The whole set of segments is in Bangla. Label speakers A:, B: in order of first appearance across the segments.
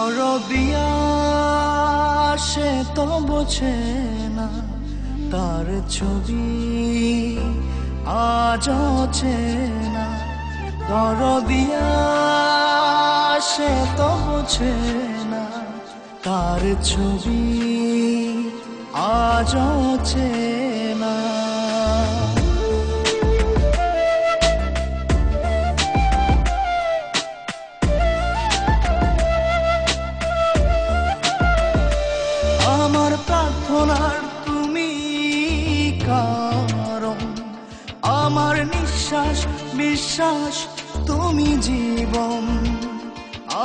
A: দরদিয়া সে তো বোঝে না, তার ছবি আজ চেনা। দরদিয়া সে তো বোঝে না, তার ছবি আজ চেনা। আমার প্রার্থনার তুমি কারণ, আমার নিঃশ্বাস বিশ্বাস তুমি জীবন।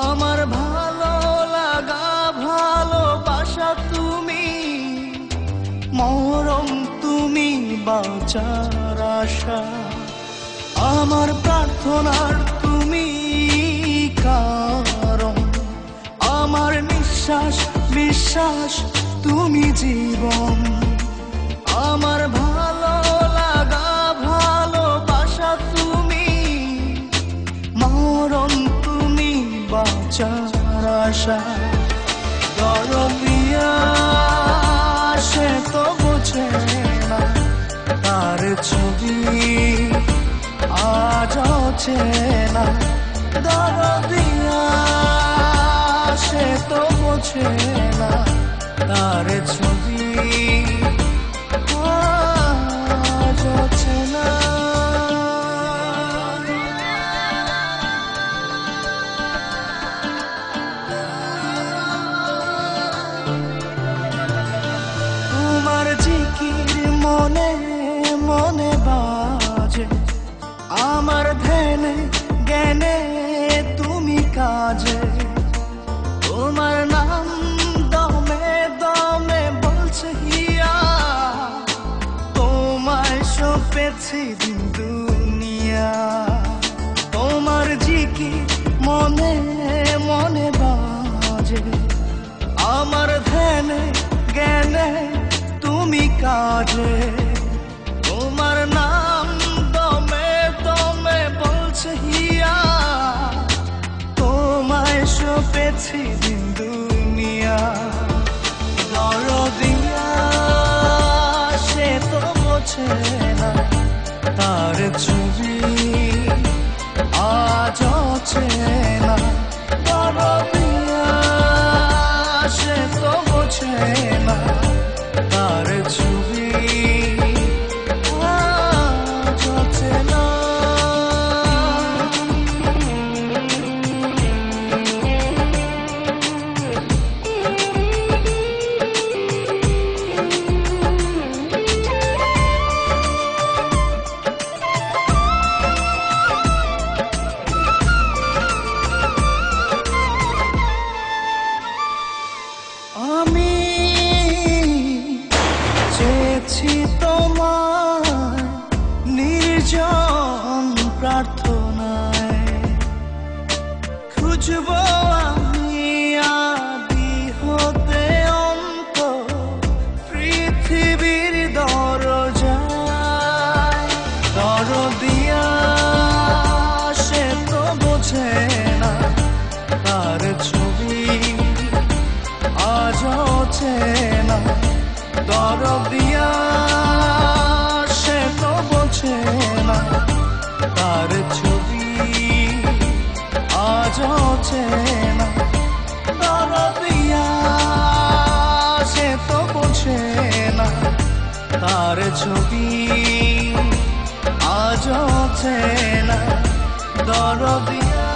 A: আমার ভালো লাগা ভালোবাসা তুমি, মরম তুমি বাঁচার আশা। আমার প্রার্থনার তুমি কারণ, আমার নিঃশ্বাস বিশ্বাস তুমি জীবন। আমার ভালো লাগা ভালোবাসা তুমি, মরণ তুমি বাঁচার আশা। দরদিয়া সে তো বোঝে না, তার ছবি আজ চেনা। দরদিয়া সে তো বোঝে না, তার ছবি আজ চেনা। তোমার জিকির মনে মনে বাজে, আমার ধ্যানে জ্ঞানে তুমি কাজে। তোমার নাম দমে দমে বলছে হিয়া, তোমায় সপেছি দিন দুনিয়া। তোমার জিকির মনে মনে বাজে, আমার ধ্যানে জ্ঞানে তুমি কাজে। তোমার নাম দমে দমে বলছে হিয়া, তোমায় সপেছি দিন দুনিয়া। দরদিয়া সে তো বোঝে না, তার ছবি আজ চেনা। দরদিয়া সে তো বোঝে না, তার ছবি আজ চেনা। আমি চেয়েছি তোমার নির্জন প্রার্থনায়, খুঁজব আমি আদি হতে অন্ত পৃথিবীর দরজায়। দরদিয়া সে তো বোঝে না, তার ছবি আজ চেনা। দরদিয়া সে তো বোঝে না, তার ছবি আজ চেনা। দরদিয়া সে তো বোঝে না, তার ছবি আজ চেনা। দরদিয়া